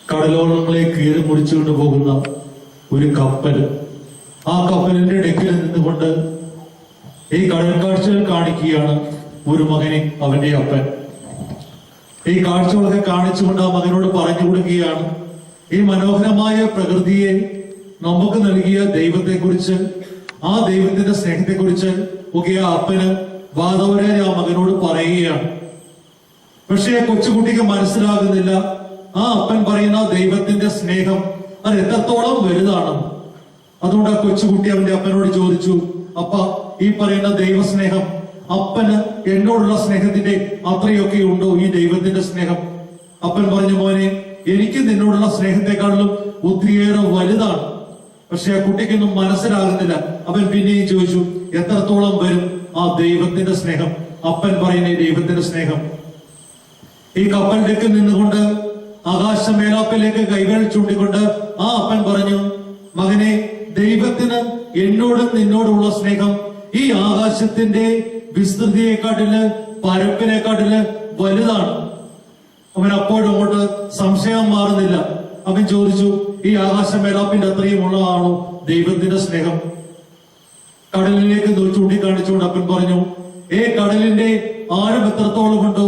കടലോളങ്ങളെ കീറി മുറിച്ചുകൊണ്ട് പോകുന്ന ഒരു കപ്പൽ. ആ കപ്പലിന്റെ ഡെക്കിൽ നിന്നുകൊണ്ട് ഈ കടൽ കാഴ്ചകൾ കാണിക്കുകയാണ് ഒരു മകനെ അവന്റെ അപ്പൻ. ഈ കാഴ്ചകളൊക്കെ കാണിച്ചുകൊണ്ട് ആ മകനോട് പറഞ്ഞു കൊടുക്കുകയാണ് ഈ മനോഹരമായ പ്രകൃതിയെ നമുക്ക് നൽകിയ ദൈവത്തെക്കുറിച്ച്, ആ ദൈവത്തിന്റെ സ്നേഹത്തെക്കുറിച്ച് ഒക്കെ ആ അപ്പന് വാദവരെ ആ മകനോട് പറയുകയാണ്. പക്ഷേ ആ കൊച്ചുകുട്ടിക്ക് മനസ്സിലാകുന്നില്ല ആ അപ്പൻ പറയുന്ന ദൈവത്തിന്റെ സ്നേഹം അത് എത്രത്തോളം വലുതാണ്. അതുകൊണ്ട് ആ കൊച്ചുകുട്ടി അവന്റെ അപ്പനോട് ചോദിച്ചു, അപ്പ ഈ പറയുന്ന ദൈവസ്നേഹം അപ്പന് എന്നോടുള്ള സ്നേഹത്തിന്റെ അത്രയൊക്കെ ഉണ്ടോ ഈ ദൈവത്തിന്റെ സ്നേഹം? അപ്പൻ പറഞ്ഞു, മോനെ, എനിക്ക് നിന്നോടുള്ള സ്നേഹത്തെക്കാളും ഒത്തിരിയേറെ വലുതാണ്. പക്ഷെ ആ കുട്ടിക്കൊന്നും മനസ്സിലാകുന്നില്ല. അവൻ പിന്നെയും ചോദിച്ചു, എത്രത്തോളം വരും ആ ദൈവത്തിന്റെ സ്നേഹം? അപ്പൻ പറയുന്ന ദൈവത്തിന്റെ സ്നേഹം. ഈ കപ്പൽ ഡെക്കിൽ നിന്നുകൊണ്ട് ആകാശ മേലാപ്പിലേക്ക് കൈകൾ ചൂണ്ടിക്കൊണ്ട് ആ അപ്പൻ പറഞ്ഞു, മകനെ, ദൈവത്തിന് എന്നോടും നിന്നോടുള്ള സ്നേഹം ഈ ആകാശത്തിന്റെ വിസ്തൃതിയെക്കാട്ടില് പരപ്പിനെക്കാട്ടില് വലുതാണ്. അവൻ അപ്പോഴും അങ്ങോട്ട് സംശയം മാറുന്നില്ല. അവൻ ചോദിച്ചു, ഈ ആകാശ മേലാപ്പിന്റെ അത്രയും ഉള്ളതാണോ ദൈവത്തിന്റെ സ്നേഹം? കടലിലേക്ക് ചൂണ്ടിക്കാണിച്ചുകൊണ്ട് അപ്പൻ പറഞ്ഞു, കടലിന്റെ ആഴം എത്രത്തോളം ഉണ്ടോ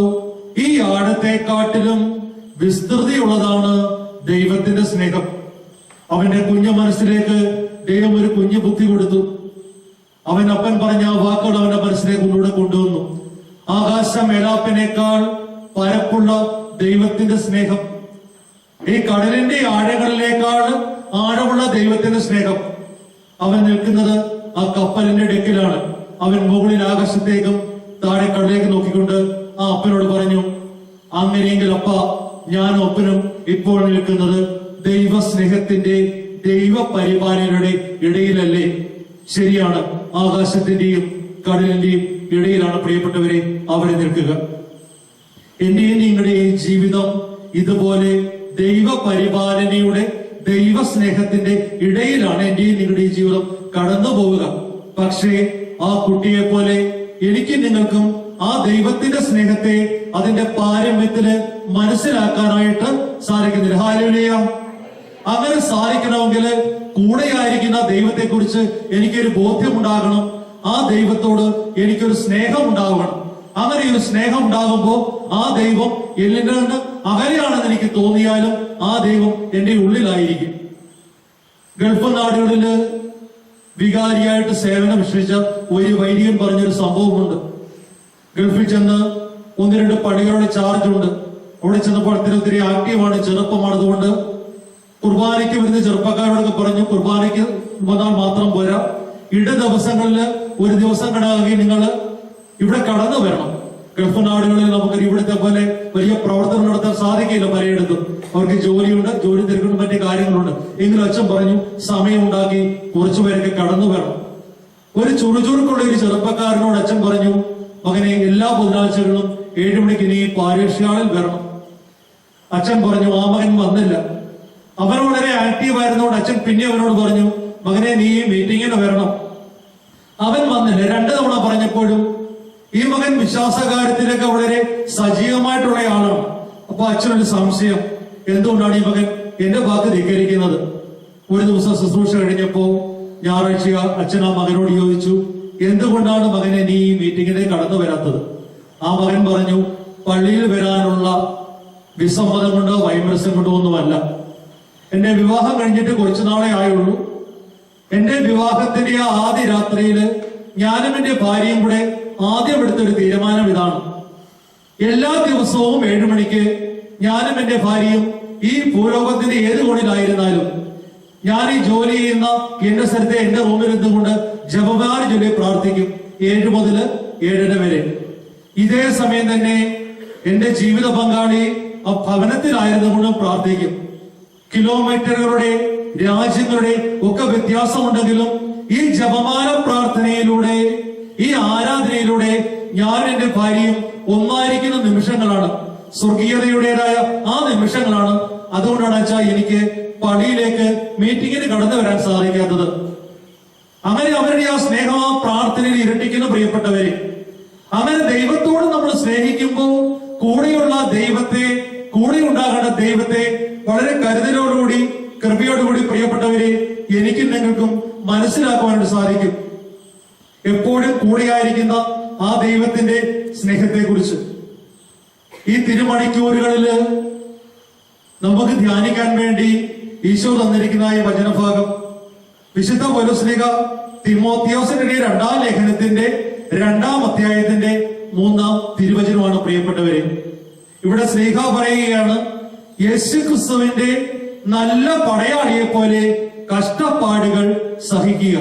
ഈ ആഴത്തെക്കാട്ടിലും വിസ്തൃതിയുള്ളതാണ് ദൈവത്തിന്റെ സ്നേഹം. അവന്റെ കുഞ്ഞു മനസ്സിലേക്ക് ദൈവം ഒരു കുഞ്ഞു ബുദ്ധി കൊടുത്തു. അപ്പൻ പറഞ്ഞ ആ വാക്കുകൾ അവന്റെ മനസ്സിലേക്ക് ഒന്നുകൂടെ കൊണ്ടുവന്നു. ആകാശ മേലാപ്പിനേക്കാൾ പരപ്പുള്ള ദൈവത്തിന്റെ സ്നേഹം, ഈ കടലിന്റെ ആഴങ്ങളിലേക്കാൾ ആഴമുള്ള ദൈവത്തിന്റെ സ്നേഹം. അവൻ നിൽക്കുന്നത് ആ കപ്പലിന്റെ ഡെക്കിലാണ്. അവൻ മുകളിൽ ആകാശത്തേക്കും താഴെ കടലേക്ക് നോക്കിക്കൊണ്ട് ആ അപ്പനോട് പറഞ്ഞു, അങ്ങനെയെങ്കിൽ അപ്പ, ഞാൻ ഒപ്പനും ഇപ്പോൾ നിൽക്കുന്നത് ദൈവസ്നേഹത്തിന്റെ ദൈവ പരിപാലനയുടെ ഇടയിലല്ലേ? ശരിയാണ്, ആകാശത്തിന്റെയും കടലിന്റെയും ഇടയിലാണ് പ്രിയപ്പെട്ടവരെ അവരെ നിൽക്കുക. എന്റെയും നിങ്ങളുടെയും ജീവിതം ഇതുപോലെ ദൈവ പരിപാലനയുടെ ദൈവസ്നേഹത്തിന്റെ ഇടയിലാണ് എന്റെയും നിങ്ങളുടെയും ജീവിതം കടന്നു പോവുക. പക്ഷേ ആ കുട്ടിയെ പോലെ എനിക്കും നിങ്ങൾക്കും ആ ദൈവത്തിന്റെ സ്നേഹത്തെ അതിന്റെ പാരമ്യത്തില് മനസ്സിലാക്കാനായിട്ട് സാധിക്കുന്നില്ല. ഹല്ലേലൂയ. അങ്ങനെ സാധിക്കണമെങ്കിൽ കൂടെയായിരിക്കുന്ന ദൈവത്തെ കുറിച്ച് എനിക്കൊരു ബോധ്യമുണ്ടാകണം. ആ ദൈവത്തോട് എനിക്കൊരു സ്നേഹം ഉണ്ടാകണം. അങ്ങനെ ഒരു സ്നേഹം ഉണ്ടാകുമ്പോൾ ആ ദൈവം എന്നിൽ നിന്ന് അകലെയാണെന്ന് എനിക്ക് തോന്നിയാലും ആ ദൈവം എന്റെ ഉള്ളിലായിരിക്കും. ഗൾഫ് നാടുകളില് വികാരിയായിട്ട് സേവനം അനുഷ്ഠിച്ച ഒരു വൈദികൻ പറഞ്ഞൊരു സംഭവമുണ്ട്. ഗൾഫിൽ ചെന്ന് 1-2 പണികളുടെ ചാർജ് ഉണ്ട്. അവിടെ ചെന്നപ്പോൾ ഒത്തിരി ആക്റ്റീവാണ്, ചെറുപ്പമാണ്. അതുകൊണ്ട് കുർബാനയ്ക്ക് വരുന്ന ചെറുപ്പക്കാരോടൊക്കെ പറഞ്ഞു, കുർബാനയ്ക്ക് വന്നാൽ മാത്രം പോരാ, ഇട ദിവസങ്ങളില് ഒരു ദിവസം കടകാകെ നിങ്ങൾ ഇവിടെ കടന്നു വരണം. ഗൾഫ് നാടുകളിൽ നമുക്ക് ഇവിടുത്തെ പോലെ വലിയ പ്രവർത്തനം നടത്താൻ സാധിക്കില്ല. പലയിടത്തും അവർക്ക് ജോലിയുണ്ട്, ജോലി തിരക്കുണ്ട്, മറ്റു കാര്യങ്ങളുണ്ട്. എങ്കിലും അച്ഛൻ പറഞ്ഞു, സമയമുണ്ടാക്കി കുറച്ചുപേരൊക്കെ കടന്നു വരണം. ഒരു ചുറുചുറുക്കുള്ള ഒരു ചെറുപ്പക്കാരനോട് അച്ഛൻ പറഞ്ഞു, മകനെ, എല്ലാ ബുധനാഴ്ചകളിലും 7 മണിക്ക് നീ പാരിഷാളിൽ വരണം. അച്ഛൻ പറഞ്ഞു, ആ മകൻ വന്നില്ല. അവൻ വളരെ ആക്റ്റീവ് ആയിരുന്നോണ്ട് അച്ഛൻ പിന്നെ അവനോട് പറഞ്ഞു, മകനെ, നീ ഈ മീറ്റിങ്ങിന് വരണം. അവൻ വന്നില്ല. 2 തവണ പറഞ്ഞപ്പോഴും ഈ മകൻ വിശ്വാസകാര്യത്തിലൊക്കെ വളരെ സജീവമായിട്ടുള്ള ആളാണ്. അപ്പൊ അച്ഛനൊരു സംശയം, എന്തുകൊണ്ടാണ് ഈ മകൻ എന്റെ വാക്ക് ധിക്കരിക്കുന്നത്? ഒരു ദിവസം ശുശ്രൂഷ കഴിഞ്ഞപ്പോ ഞായറാഴ്ച അച്ഛൻ ആ മകനോട് ചോദിച്ചു, എന്തുകൊണ്ടാണ് മകനെ നീ ഈ മീറ്റിങ്ങിനെ കടന്നു വരാത്തത്? ആ മകൻ പറഞ്ഞു, പള്ളിയിൽ വരാനുള്ള വിസമ്മതം കൊണ്ടോ വൈമനസ്യം കൊണ്ടോ ഒന്നുമല്ല. എന്റെ വിവാഹം കഴിഞ്ഞിട്ട് കുറച്ചു നാളെ ആയുള്ളൂ. എന്റെ വിവാഹത്തിന്റെ ആ ആദ്യ രാത്രിയില് ഞാനും എന്റെ ഭാര്യയും കൂടെ ആദ്യം എടുത്തൊരു തീരുമാനം ഇതാണ്: എല്ലാ ദിവസവും 7 മണിക്ക് ഞാനും എന്റെ ഭാര്യയും ഈ ഭൂലോകത്തിന്റെ ഏത് കോണിലായിരുന്നാലും ഞാൻ ഈ ജോലി ചെയ്യുന്ന എന്റെ സ്ഥലത്തെ എന്റെ റൂമിൽ ഇരുന്നുകൊണ്ട് ജപമാല ചൊല്ലി പ്രാർത്ഥിക്കും 7 മുതൽ 7:30 വരെ. ഇതേ സമയം തന്നെ എന്റെ ജീവിത പങ്കാളി ആ ഭവനത്തിലായിരുന്നുകൊണ്ട് പ്രാർത്ഥിക്കും. കിലോമീറ്ററുകളുടെ, രാജ്യങ്ങളുടെ ഒക്കെ വ്യത്യാസമുണ്ടെങ്കിലും ഈ ജപമാല പ്രാർത്ഥനയിലൂടെ, ഈ ആരാധനയിലൂടെ ഞാൻ എന്റെ ഭാര്യയും ഒന്നായിരിക്കുന്ന നിമിഷങ്ങളാണ്. സ്വർഗീയതയുടേതായ ആ നിമിഷങ്ങളാണ്. അതുകൊണ്ടാണ് വെച്ചാൽ എനിക്ക് പള്ളിയിലേക്ക് മീറ്റിങ്ങിന് കടന്നു വരാൻ സാധിക്കാത്തത്. അങ്ങനെ അവരുടെ ആ സ്നേഹം ആ പ്രാർത്ഥനയിൽ ഇരട്ടിക്കുന്ന പ്രിയപ്പെട്ടവരെ. അങ്ങനെ ദൈവത്തോട് നമ്മൾ സ്നേഹിക്കുമ്പോൾ കൂടെയുള്ള ദൈവത്തെ, കൂടെ ഉണ്ടാകേണ്ട ദൈവത്തെ വളരെ കരുതലോടുകൂടി കൃപയോടുകൂടി പ്രിയപ്പെട്ടവരെ എനിക്കും നിങ്ങൾക്കും മനസ്സിലാക്കുവാനായിട്ട് സാധിക്കും എപ്പോഴും കൂടെയായിരിക്കുന്ന ആ ദൈവത്തിന്റെ സ്നേഹത്തെ കുറിച്ച്. ഈ തിരുമണിക്കൂറുകളില് നമുക്ക് ധ്യാനിക്കാൻ വേണ്ടി ഈശോ തന്നിരിക്കുന്ന ഈ വചനഭാഗം വിശുദ്ധ പൗലോസ്ലീഹ തിമോത്തിയോസിന്റെ 2-ാം ലേഖനത്തിന്റെ 2-ാം അധ്യായത്തിന്റെ 3-ാം തിരുവചനമാണ് പ്രിയപ്പെട്ടവരെ. ഇവിടെ സ്ലീഹ പറയുകയാണ്, യേശു ക്രിസ്തുവിന്റെ നല്ല പടയാളിയെ പോലെ കഷ്ടപ്പാടുകൾ സഹിക്കുക.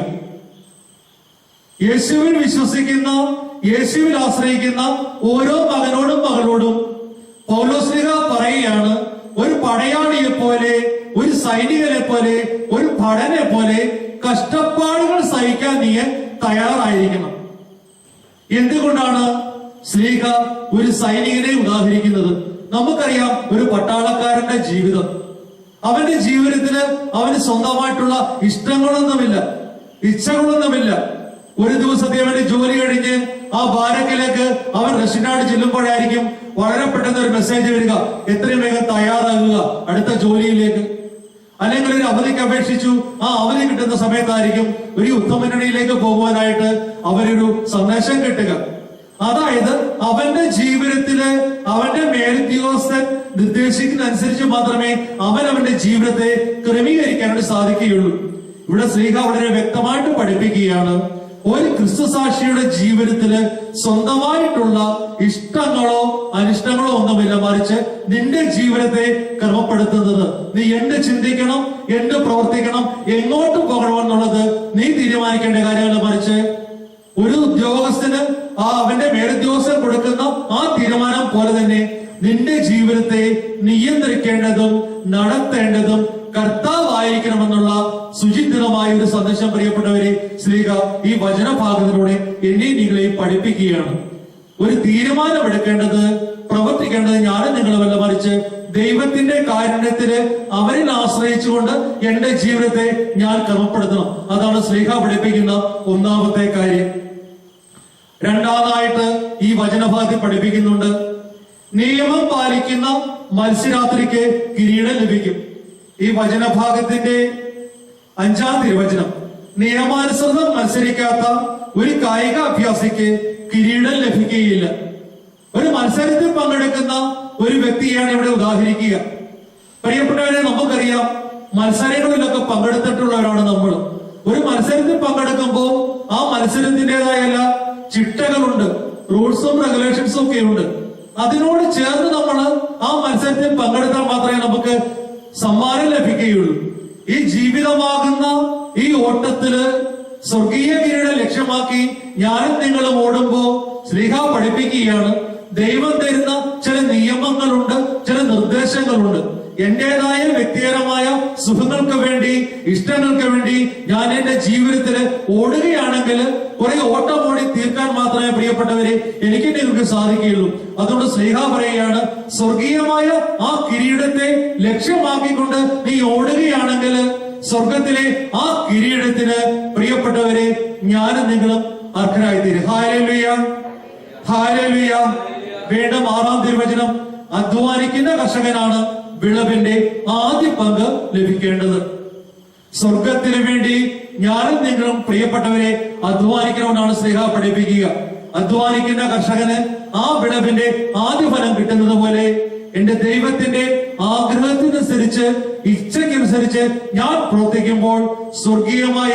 യേശുവിൽ വിശ്വസിക്കുന്ന, യേശുവിൽ ആശ്രയിക്കുന്ന ഓരോ മകനോടും മകളോടും പൗലോസ്ലീഹ പറയുകയാണ്, ഒരു പടയാളിയെ പോലെ, ഒരു സൈനികനെ പോലെ, ഒരു ഭടനെ പോലെ കഷ്ടപ്പാടുകൾ സഹിക്കാൻ നീ തയ്യാറായിരിക്കണം. എന്തുകൊണ്ടാണ് സ്ലീഹ ഒരു സൈനികനെ ഉദാഹരിക്കുന്നത്? നമുക്കറിയാം ഒരു പട്ടാളക്കാരന്റെ ജീവിതം. അവന്റെ ജീവിതത്തിന് അവന് സ്വന്തമായിട്ടുള്ള ഇഷ്ടങ്ങളൊന്നുമില്ല, ഇച്ഛകളൊന്നുമില്ല. ഒരു ദിവസത്തെ അവന്റെ ജോലി കഴിഞ്ഞ് ആ ബാരക്കിലേക്ക് അവൻ റഷ്യനാട് ചെല്ലുമ്പോഴായിരിക്കും വളരെ പെട്ടെന്ന് ഒരു മെസ്സേജ് വരിക, എത്രയും വേഗം തയ്യാറാകുക അടുത്ത ജോലിയിലേക്ക്. അല്ലെങ്കിൽ ഒരു അവധിക്ക് അപേക്ഷിച്ചു, ആ അവധി കിട്ടുന്ന സമയത്തായിരിക്കും ഒരു യുദ്ധമുന്നണിയിലേക്ക് പോകുവാനായിട്ട് അവരൊരു സന്ദേശം കിട്ടുക. അതായത് അവന്റെ ജീവിതത്തില് അവന്റെ മേലുദ്യോഗസ്ഥൻ നിർദ്ദേശിക്കുന്ന അനുസരിച്ച് മാത്രമേ അവന്റെ ജീവിതത്തെ ക്രമീകരിക്കാനായിട്ട് സാധിക്കുകയുള്ളൂ. ഇവിടെ സ്ലീഹ വളരെ വ്യക്തമായിട്ട് പഠിപ്പിക്കുകയാണ്, ഒരു ക്രിസ്തുസാക്ഷിയുടെ ജീവിതത്തില് സ്വന്തമായിട്ടുള്ള ഇഷ്ടങ്ങളോ അനിഷ്ടങ്ങളോ ഒന്നുമില്ല, മറിച്ച് നിന്റെ ജീവിതത്തെ ക്രമപ്പെടുത്തുന്നത് നീ എന്ത് ചിന്തിക്കണം, എന്ത് പ്രവർത്തിക്കണം, എങ്ങോട്ട് പോകണമെന്നുള്ളത് നീ തീരുമാനിക്കേണ്ട കാര്യമല്ല, മറിച്ച് ഒരു ഉദ്യോഗസ്ഥന് അവന്റെ മേലുദ്യോഗസ്ഥൻ കൊടുക്കുന്ന ആ തീരുമാനം പോലെ തന്നെ നിന്റെ ജീവിതത്തെ നിയന്ത്രിക്കേണ്ടതും നടത്തേണ്ടതും കർത്താവായിരിക്കണമെന്നുള്ള സുചിന്തിതമായ ഒരു സന്ദേശം പ്രിയപ്പെട്ടവരെ സ്ലീഹ ഈ വചനഭാഗത്തിലൂടെ എന്നെയും നിങ്ങളെയും പഠിപ്പിക്കുകയാണ്. ഒരു തീരുമാനമെടുക്കേണ്ടത്, പ്രവർത്തിക്കേണ്ടത് ഞാനും നിങ്ങളുമല്ല, മറിച്ച് ദൈവത്തിന്റെ കാരുണ്യത്തില് അവരിൽ ആശ്രയിച്ചുകൊണ്ട് എന്റെ ജീവിതത്തെ ഞാൻ ക്രമപ്പെടുത്തണം. അതാണ് സ്ലീഹ പഠിപ്പിക്കുന്ന ഒന്നാമത്തെ കാര്യം. രണ്ടാമതായിട്ട് ഈ വചനഭാഗത്തിൽ പഠിപ്പിക്കുന്നുണ്ട്, നിയമം പാലിക്കുന്ന മത്സരാത്രിക്ക് കിരീടം ലഭിക്കും. ഈ വചനഭാഗത്തിന്റെ 5-ാം തിരുവചനം, നിയമാനുസൃതം മത്സരിക്കാത്ത ഒരു കായിക അഭ്യാസിക്ക് കിരീടം ലഭിക്കുകയില്ല. ഒരു മത്സരത്തിൽ പങ്കെടുക്കുന്ന ഒരു വ്യക്തിയാണ് ഇവിടെ ഉദാഹരിക്കുക. പ്രിയപ്പെട്ടവരെ, നമുക്കറിയാം മത്സരങ്ങളിലൊക്കെ പങ്കെടുത്തിട്ടുള്ളവരാണ് നമ്മൾ. ഒരു മത്സരത്തിൽ പങ്കെടുക്കുമ്പോൾ ആ മത്സരത്തിൻ്റെതായ ചിട്ടകളുണ്ട്, റൂൾസും റെഗുലേഷൻസും ഒക്കെ ഉണ്ട്. അതിനോട് ചേർന്ന് നമ്മൾ ആ മത്സരത്തിൽ പങ്കെടുത്താൽ മാത്രമേ നമുക്ക് സമ്മാനം ലഭിക്കുകയുള്ളൂ. ഈ ജീവിതമാകുന്ന ഈ ഓട്ടത്തില് സ്വർഗീയ കിരീടം ലക്ഷ്യമാക്കി ഞാനും നിങ്ങളും ഓടുമ്പോ സ്ലീഹ പഠിപ്പിക്കുകയാണ്, ദൈവം തരുന്ന ചില നിയമങ്ങളുണ്ട്, ചില നിർദ്ദേശങ്ങളുണ്ട്. എന്റേതായ വ്യക്തിപരമായ സുഖങ്ങൾക്ക് വേണ്ടി, ഇഷ്ടങ്ങൾക്ക് വേണ്ടി ഞാൻ എന്റെ ജീവിതത്തില് ഓടുകയാണെങ്കിൽ കുറെ ഓട്ടം ഓടി തീർക്കാൻ മാത്രമേ പ്രിയപ്പെട്ടവരെ എനിക്ക് നിങ്ങൾക്ക് സാധിക്കുകയുള്ളൂ. അതുകൊണ്ട് സ്ലീഹ പറയുകയാണ്, സ്വർഗീയമായ ആ കിരീടത്തെ ലക്ഷ്യമാക്കിക്കൊണ്ട് നീ ഓടുകയാണെങ്കിൽ സ്വർഗത്തിലെ ആ കിരീടത്തിന് പ്രിയപ്പെട്ടവരെ ഞാനും നിങ്ങളും അർഹരായിത്തീരും. Hallelujah, hallelujah. വീണ്ടും 6-ാം തിരുവചനം, അധ്വാനിക്കുന്ന കർഷകനാണ് വിളവിന്റെ ആദ്യ പങ്ക് ലഭിക്കേണ്ടത്. സ്വർഗത്തിന് വേണ്ടി ഞാനും നിങ്ങളും പ്രിയപ്പെട്ടവരെ അധ്വാനിക്കണമെന്നാണ് സ്ലീഹ പഠിപ്പിക്കുക. അധ്വാനിക്കുന്ന കർഷകന് ആ വിളവിന്റെ ആദ്യ ഫലം കിട്ടുന്നത് പോലെ എന്റെ ദൈവത്തിന്റെ ആഗ്രഹത്തിനനുസരിച്ച്, ഇച്ഛയ്ക്കനുസരിച്ച് ഞാൻ പ്രവർത്തിക്കുമ്പോൾ സ്വർഗീയമായ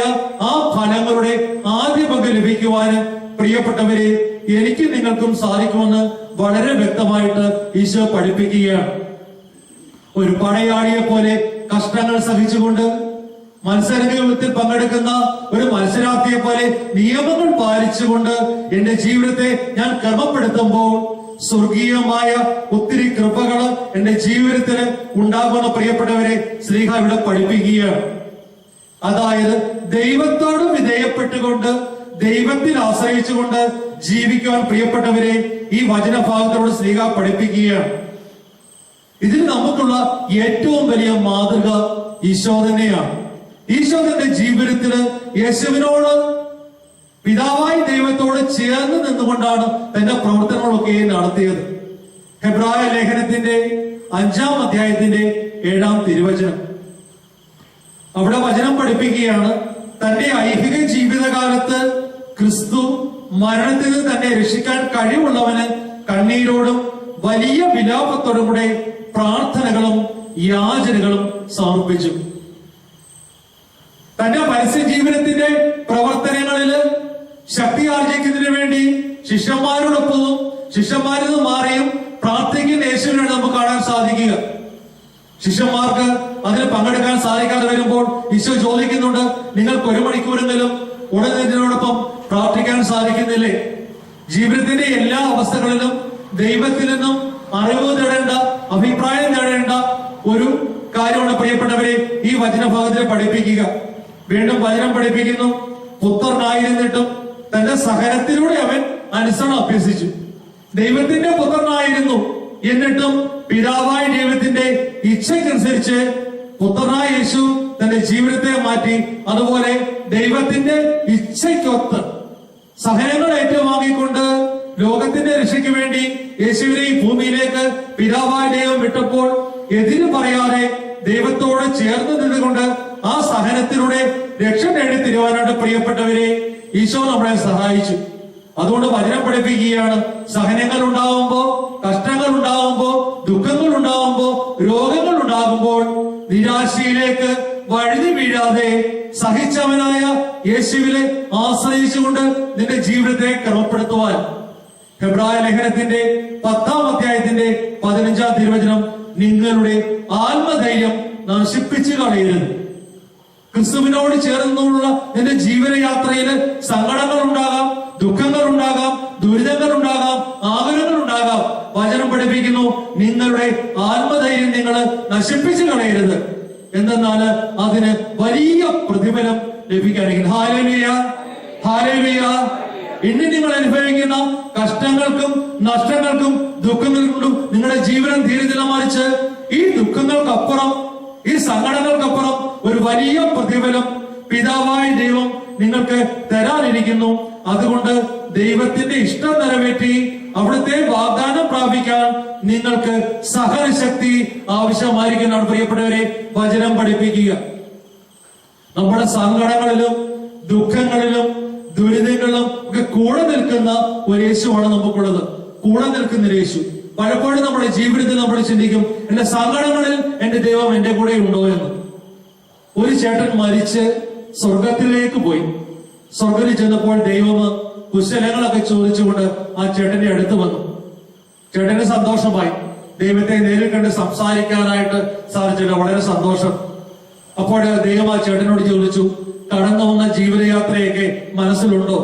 ആ ഫലങ്ങളുടെ ആദ്യ പങ്ക് ലഭിക്കുവാന് പ്രിയപ്പെട്ടവരെ എനിക്ക് നിങ്ങൾക്കും സാധിക്കുമെന്ന് വളരെ വ്യക്തമായിട്ട് ഈശോ പഠിപ്പിക്കുകയാണ്. ഒരു പടയാളിയെ പോലെ കഷ്ടങ്ങൾ സഹിച്ചുകൊണ്ട് മത്സരത്തിൽ പങ്കെടുക്കുന്ന ഒരു മത്സരാർത്ഥിയെ പോലെ നിയമങ്ങൾ പാലിച്ചുകൊണ്ട് എന്റെ ജീവിതത്തെ ഞാൻ ക്രമപ്പെടുത്തുമ്പോൾ സ്വർഗീയമായ ഒത്തിരി കൃപകള് എന്റെ ജീവിതത്തിൽ ഉണ്ടാകുന്ന പ്രിയപ്പെട്ടവരെ സ്ലീഹ ഇവിടെ പഠിപ്പിക്കുകയാണ്. അതായത് ദൈവത്തോട് വിധേയപ്പെട്ടുകൊണ്ട്, ദൈവത്തിൽ ആശ്രയിച്ചുകൊണ്ട് ജീവിക്കുവാൻ പ്രിയപ്പെട്ടവരെ ഈ വചനഭാഗത്തോട് സ്ലീഹ പഠിപ്പിക്കുകയാണ്. ഇതിൽ നമുക്കുള്ള ഏറ്റവും വലിയ മാതൃക ഈശോ തന്നെയാണ്. ഈശോ തന്റെ ജീവിതത്തില് യേശുവിനോട്, പിതാവായ ദൈവത്തോട് ചേർന്ന് നിന്നുകൊണ്ടാണ് തന്റെ പ്രവർത്തനങ്ങളൊക്കെ നടത്തിയത്. ഹെബ്രായ ലേഖനത്തിന്റെ 5-ാം അധ്യായത്തിന്റെ 7-ാം തിരുവചനം. അവിടെ വചനം പഠിപ്പിക്കുകയാണ്, തന്റെ ഐഹിക ജീവിതകാലത്ത് ക്രിസ്തു മരണത്തിൽ നിന്ന് തന്നെ രക്ഷിക്കാൻ കഴിവുള്ളവന് കണ്ണീരോടും വലിയ വിലാപത്തോടും കൂടെ പ്രാർത്ഥനകളും യാചനകളും സമർപ്പിച്ചു. തന്റെ പരസ്യ ജീവിതത്തിന്റെ പ്രവർത്തനങ്ങളില് ശക്തി ആർജിക്കുന്നതിന് വേണ്ടി ശിഷ്യന്മാരോടൊപ്പവും ശിഷ്യന്മാരിൽ നിന്ന് മാറിയും പ്രാർത്ഥിക്കുന്ന യേശുവിനാണ് നമുക്ക് കാണാൻ സാധിക്കുക. ശിഷ്യന്മാർക്ക് അതിൽ പങ്കെടുക്കാൻ സാധിക്കാതെ വരുമ്പോൾ ഈശോ ചോദിക്കുന്നുണ്ട്, നിങ്ങൾക്ക് 1 മണിക്കൂറെങ്കിലും ഉടനോടൊപ്പം പ്രാർത്ഥിക്കാൻ സാധിക്കുന്നില്ലേ? ജീവിതത്തിന്റെ എല്ലാ അവസ്ഥകളിലും ദൈവത്തിൽ നിന്നും അറിവ് നേടേണ്ട, അഭിപ്രായം നേടേണ്ട ഒരു കാര്യമാണ് പ്രിയപ്പെട്ടവരെ ഈ വചനഭാഗത്തിൽ പഠിപ്പിക്കുക. വീണ്ടും വചനം പഠിപ്പിക്കുന്നു, പുത്രനായിരുന്നിട്ടും തന്റെ സഹനത്തിലൂടെ അവൻ അനുസരണം അഭ്യസിച്ചു. ദൈവത്തിന്റെ പുത്രനായിരുന്നു, എന്നിട്ടും പിതാവായ ദൈവത്തിന്റെ ഇച്ഛയ്ക്കനുസരിച്ച് പുത്രനായ യേശു തന്റെ ജീവിതത്തെ മാറ്റി. അതുപോലെ ദൈവത്തിന്റെ ഇച്ഛയ്ക്കൊത്ത് സഹനങ്ങൾ ഏറ്റുവാങ്ങിക്കൊണ്ട് ലോകത്തിന്റെ രക്ഷയ്ക്ക് വേണ്ടി യേശുവിനെ ഈ ഭൂമിയിലേക്ക് പിതാവായ ദൈവം വിട്ടപ്പോൾ എതിര് പറയാതെ ദൈവത്തോട് ചേർന്ന് നിന്നുകൊണ്ട് ആ സഹനത്തിലൂടെ രക്ഷ നേടി തിരുവാനായിട്ട് പ്രിയപ്പെട്ടവരെ ഈശോ നമ്മളെ സഹായിച്ചു. അതുകൊണ്ട് വചനം പഠിപ്പിക്കുകയാണ്, സഹനങ്ങൾ ഉണ്ടാകുമ്പോ, കഷ്ടങ്ങൾ ഉണ്ടാകുമ്പോ, ദുഃഖങ്ങൾ ഉണ്ടാകുമ്പോ, രോഗങ്ങൾ ഉണ്ടാകുമ്പോൾ നിരാശയിലേക്ക് വഴുതി വീഴാതെ സഹിച്ചവനായ യേശുവിനെ ആശ്രയിച്ചുകൊണ്ട് നിന്റെ ജീവിതത്തെ ക്രമപ്പെടുത്തുവാൻ ഹെബ്രായ ലേഖനത്തിന്റെ 10-ാം അധ്യായത്തിന്റെ 15-ാം തിരുവചനം, നിങ്ങളുടെ ആത്മധൈര്യം നശിപ്പിച്ചു കളയരുത്. ക്രിസ്തുവിനോട് ചേർന്നുള്ള നിന്റെ ജീവിതയാത്രയിൽ സങ്കടങ്ങൾ ഉണ്ടാകാം, ദുഃഖങ്ങൾ ഉണ്ടാകാം, ദുരിതങ്ങൾ ഉണ്ടാകാം, ആഗ്രഹങ്ങൾ ഉണ്ടാകാം. വചനം പഠിപ്പിക്കുന്നു, നിങ്ങളുടെ ആത്മധൈര്യം നിങ്ങൾ നശിപ്പിച്ചു കളയരുത്. എന്തെന്നാല് അതിന് വലിയ പ്രതിഫലം ലഭിക്കാനെങ്കിൽ. Hallelujah, hallelujah. ഇന്ന് നിങ്ങൾ അനുഭവിക്കുന്ന കഷ്ടങ്ങൾക്കും നഷ്ടങ്ങൾക്കും ദുഃഖങ്ങൾക്കും നിങ്ങളുടെ ജീവനം തീരുന്നില്ല, മറിച്ച് ഈ ദുഃഖങ്ങൾക്കപ്പുറം, ഈ സങ്കടങ്ങൾക്കപ്പുറം ഒരു വലിയ പ്രതിഫലം പിതാവായ ദൈവം നിങ്ങൾക്ക് തരാനിരിക്കുന്നു. അതുകൊണ്ട് ദൈവത്തിന്റെ ഇഷ്ടം നിറവേറ്റി അവിടുത്തെ വാഗ്ദാനം പ്രാപിക്കാൻ നിങ്ങൾക്ക് സഹനശക്തി ആവശ്യമായിരിക്കുന്നതാണ് പ്രിയപ്പെട്ടവരെ വചനം പഠിപ്പിക്കുക. നമ്മുടെ സങ്കടങ്ങളിലും ദുഃഖങ്ങളിലും ദുരിതങ്ങളിലും ഒക്കെ കൂടെ നിൽക്കുന്ന ഒരു യേശുവാണ് നമുക്കുള്ളത്. കൂടെ നിൽക്കുന്ന യേശു. പലപ്പോഴും നമ്മുടെ ജീവിതത്തിൽ നമ്മൾ ചിന്തിക്കും, എന്റെ സങ്കടങ്ങളിൽ എന്റെ ദൈവം എന്റെ കൂടെ ഉണ്ടോ എന്ന്. ഒരു ചേട്ടൻ മരിച്ച് സ്വർഗത്തിലേക്ക് പോയി. സ്വർഗത്തിൽ ചെന്നപ്പോൾ ദൈവം കുശലങ്ങളൊക്കെ ചോദിച്ചുകൊണ്ട് ആ ചേട്ടന്റെ അടുത്ത് വന്നു. ചേട്ടന് സന്തോഷമായി, ദൈവത്തെ നേരിൽ കണ്ട് സംസാരിക്കാനായിട്ട് സാധിച്ചില്ല. വളരെ സന്തോഷം. അപ്പോൾ ദൈവം ആ ചേട്ടനോട് ചോദിച്ചു, കടന്നു വന്ന ജീവിതയാത്രയൊക്കെ മനസ്സിലുണ്ടോ?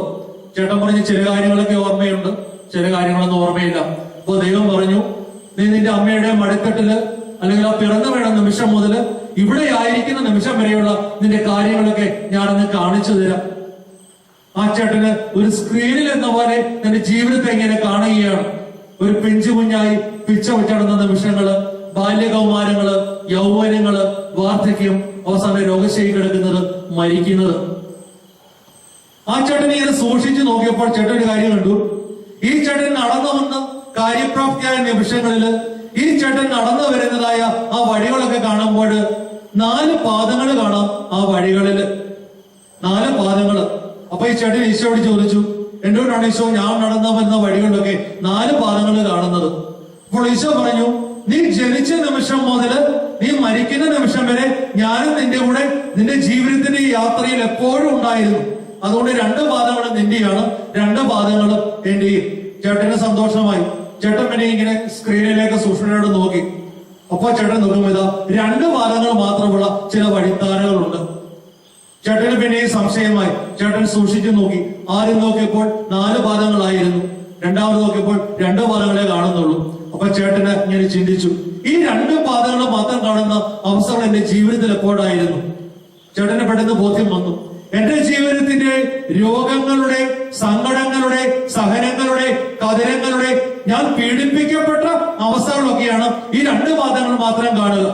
ചേട്ടൻ പറഞ്ഞു, ചില കാര്യങ്ങളൊക്കെ ഓർമ്മയുണ്ട്, ചില കാര്യങ്ങളൊന്നും ഓർമ്മയില്ല. അപ്പൊ ദൈവം പറഞ്ഞു, നീ നിന്റെ അമ്മയുടെ മടിത്തട്ടില് അല്ലെങ്കിൽ ആ പിറന്നു വീണ നിമിഷം മുതൽ ഇവിടെ ആയിരിക്കുന്ന നിമിഷം വരെയുള്ള നിന്റെ കാര്യങ്ങളൊക്കെ ഞാനൊന്ന് കാണിച്ചു തരാം. ആ ചേട്ടന് ഒരു സ്ക്രീനിൽ എന്ന പോലെ തന്റെ ജീവിതത്തെ ഇങ്ങനെ കാണുകയാണ്. ഒരു പിഞ്ചു കുഞ്ഞായി പിച്ച വെച്ചടന്ന നിമിഷങ്ങള്, ബാല്യകൗമാരങ്ങള്, യൗവനങ്ങള്, വാർദ്ധക്യം, അവസാനം രോഗശൈലി കിടക്കുന്നത്, മരിക്കുന്നത്. ആ ചേട്ടൻ ഇങ്ങനെ സൂക്ഷിച്ചു നോക്കിയപ്പോൾ ചേട്ടൻ ഒരു കാര്യം കണ്ടു. ഈ ചേട്ടൻ നടന്നു വന്ന് കാര്യപ്രാപ്തിയായ നിമിഷങ്ങളില് ഈ ചേട്ടൻ നടന്നു വരുന്നതായ ആ വഴികളൊക്കെ കാണുമ്പോൾ 4 പാദങ്ങൾ കാണാം. ആ വഴികളില് 4 പാദങ്ങള്. അപ്പൊ ഈ ചേട്ടൻ ഈശോയോട് ചോദിച്ചു, എന്തുകൊണ്ടാണ് ഈശോ ഞാൻ നടന്നു വരുന്ന വഴികളിലൊക്കെ 4 പാദങ്ങൾ കാണുന്നത്? അപ്പോൾ ഈശോ പറഞ്ഞു, നീ ജനിച്ച നിമിഷം മുതൽ നീ മരിക്കുന്ന നിമിഷം വരെ ഞാനും നിന്റെ കൂടെ നിന്റെ ജീവിതത്തിന്റെ ഈ യാത്രയിൽ എപ്പോഴും ഉണ്ടായിരുന്നു. അതുകൊണ്ട് 2 പാദങ്ങളും നിന്റെയാണ്, 2 പാദങ്ങളും എന്റെയും. ചേട്ടന് സന്തോഷമായി. ചേട്ടൻ പിന്നെ ഇങ്ങനെ സ്ക്രീനിലേക്ക് സൂക്ഷ്മയോട് നോക്കി. അപ്പൊ ചേട്ടൻ നോക്കുമ്പോ ഇതാ 2 പാദങ്ങൾ മാത്രമുള്ള ചില വഴിത്താരകളുണ്ട്. ചേട്ടന് പിന്നെ സംശയമായി. ചേട്ടൻ സൂക്ഷിച്ചു നോക്കി. ആദ്യം നോക്കിയപ്പോൾ 4 പാദങ്ങളായിരുന്നു. രണ്ടാമത് നോക്കിയപ്പോൾ 2 പാദങ്ങളെ കാണുന്നുള്ളൂ. അപ്പൊ ചേട്ടന് ഇങ്ങനെ ചിന്തിച്ചു, ഈ 2 പാദങ്ങൾ മാത്രം കാണുന്ന അവസരം എന്റെ ജീവിതത്തിൽ എപ്പോഴായിരുന്നു? ചേട്ടന് പെട്ടെന്ന് ബോധ്യം വന്നു, എന്റെ ജീവിതത്തിന്റെ രോഗങ്ങളുടെ, സങ്കടങ്ങളുടെ, സഹനങ്ങളുടെ, കഥനങ്ങളുടെ, ഞാൻ പീഡിപ്പിക്കപ്പെട്ട അവസ്ഥകളൊക്കെയാണ് ഈ 2 പാദങ്ങൾ മാത്രം കാണുക.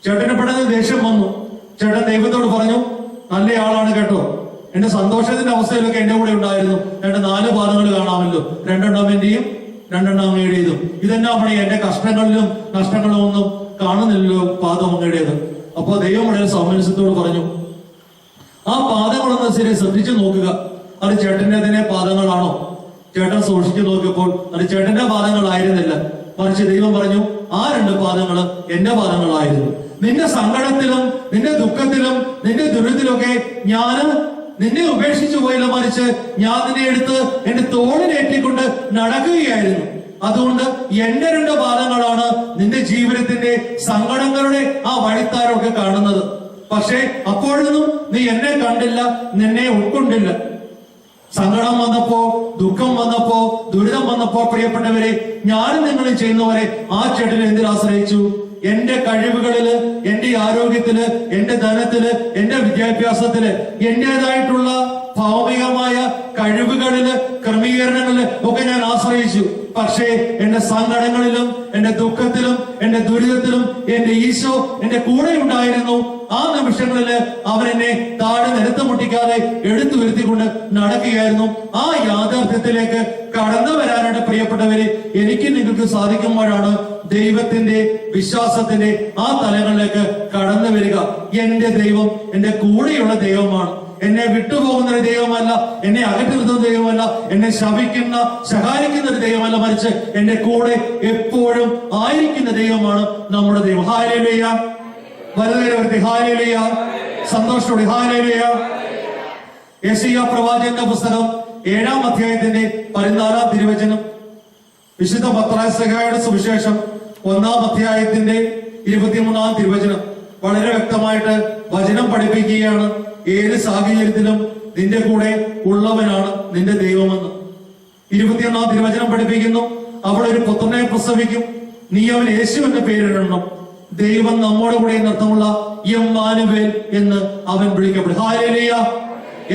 ചേട്ടന് പെട്ടെന്ന് ദേഷ്യം വന്നു. ചേട്ടൻ ദൈവത്തോട് പറഞ്ഞു, നല്ല ആളാണ് കേട്ടോ, എന്റെ സന്തോഷത്തിന്റെ അവസ്ഥയിലൊക്കെ എന്റെ കൂടെ ഉണ്ടായിരുന്നു. 4 പാദങ്ങൾ കാണാമല്ലോ, 2 എന്റെയും രണ്ടെണ്ണം അങ്ങയുടേതും. ഇതെന്നാ പണി? എന്റെ കഷ്ടങ്ങളിലും നഷ്ടങ്ങളും ഒന്നും കാണുന്നില്ലല്ലോ പാദം അങ്ങയുടേത്. അപ്പൊ ദൈവം വളരെ സൗമനസ്യത്തോട് പറഞ്ഞു, ആ പാദങ്ങളൊന്ന് ശരി ശ്രദ്ധിച്ചു നോക്കുക. അത് ചേട്ടൻ്റെതിനെ പാദങ്ങളാണോ? ചേട്ടൻ സൂക്ഷിച്ചു നോക്കിയപ്പോൾ അത് ചേട്ടന്റെ പാദങ്ങളായിരുന്നില്ല, മറിച്ച് ദൈവം പറഞ്ഞു ആ രണ്ട് പാദങ്ങള് എന്റെ പാദങ്ങളായിരുന്നു. നിന്റെ സങ്കടത്തിലും നിന്റെ ദുഃഖത്തിലും നിന്റെ ദുരിതത്തിലൊക്കെ ഞാന് നിന്നെ ഉപേക്ഷിച്ചു പോയില്ല, മറിച്ച് ഞാൻ നിന്നെ എടുത്ത് എന്റെ തോളിലേറ്റിക്കൊണ്ട് നടക്കുകയായിരുന്നു. അതുകൊണ്ട് എന്റെ രണ്ട് പാദങ്ങളാണ് നിന്റെ ജീവിതത്തിന്റെ സങ്കടങ്ങളുടെ ആ വഴിത്താരമൊക്കെ കാണുന്നത്. പക്ഷേ അപ്പോഴൊന്നും നീ എന്നെ കണ്ടില്ല, നിന്നെ ഉൾക്കൊണ്ടില്ല. സങ്കടം വന്നപ്പോ, ദുഃഖം വന്നപ്പോ, ദുരിതം വന്നപ്പോ പ്രിയപ്പെട്ടവരെ, ഞാനും നിങ്ങളും ചെയ്യുന്നവരെ ആ ചേട്ടനെ എന്തിൽ ആശ്രയിച്ചു? എന്റെ കഴിവുകളില്, എന്റെ ആരോഗ്യത്തില്, എന്റെ ധനത്തില്, എന്റെ വിദ്യാഭ്യാസത്തില്, എന്റേതായിട്ടുള്ള ഭൗമികമായ കഴിവുകളില്, ക്രമീകരണങ്ങളില് ഒക്കെ ഞാൻ ആശ്രയിച്ചു. പക്ഷേ എന്റെ സങ്കടങ്ങളിലും എന്റെ ദുഃഖത്തിലും എന്റെ ദുരിതത്തിലും എന്റെ ഈശോ എന്റെ കൂടെ ഉണ്ടായിരുന്നു. ആ നിമിഷങ്ങളില് അവൻ എന്നെ താഴെ നിലത്ത് മുട്ടിക്കാതെ എടുത്തു വരുത്തിക്കൊണ്ട് നടക്കുകയായിരുന്നു. ആ യാഥാർത്ഥ്യത്തിലേക്ക് കടന്നു വരാനായിട്ട് പ്രിയപ്പെട്ടവരെ എനിക്ക് നിങ്ങൾക്ക് സാധിക്കുമ്പോഴാണ് ദൈവത്തിന്റെ വിശ്വാസത്തിന്റെ ആ തലങ്ങളിലേക്ക് കടന്നു വരിക. എന്റെ ദൈവം എന്റെ കൂടെയുള്ള ദൈവമാണ്. എന്നെ വിട്ടുപോകുന്ന ഒരു ദൈവമല്ല, എന്നെ അകറ്റി നിർത്തുന്ന ദൈവമല്ല, എന്നെ ശപിക്കുന്ന ശകാരിക്കുന്ന ഒരു ദൈവമല്ല, മറിച്ച് എന്റെ കൂടെ എപ്പോഴും ആയിരിക്കുന്ന ദൈവമാണ് നമ്മുടെ ദൈവം. ഹല്ലേലൂയ. വലുതേരവർക്ക് ഹല്ലേലൂയ. സന്തോഷത്തോടെ ഹല്ലേലൂയ. യെശയ്യാ പ്രവാചകന്റെ പുസ്തകം 7-ാം അധ്യായത്തിന്റെ 14-ാം തിരുവചനം, വിശുദ്ധ പത്രോസ്‌യുടെ സുവിശേഷം 1-ാം അധ്യായത്തിന്റെ 23-ാം തിരുവചനം വളരെ വ്യക്തമായിട്ട് വചനം പഠിപ്പിക്കുകയാണ്. ഏത് സാഹചര്യത്തിലും നിന്റെ കൂടെ ഉള്ളവനാണ് നിന്റെ ദൈവമെന്ന്. 21-ാം തിരുവചനം പഠിപ്പിക്കുന്നു, അവൾ ഒരു പുത്രനെ പ്രസവിക്കും, നീ അവൻ യേശു എന്ന പേരിടണം, ദൈവം നമ്മുടെ കൂടെ എന്നർത്ഥമുള്ള എമ്മാനുവേൽ എന്ന് അവൻ വിളിക്കപ്പെടും. ഹല്ലേലൂയ.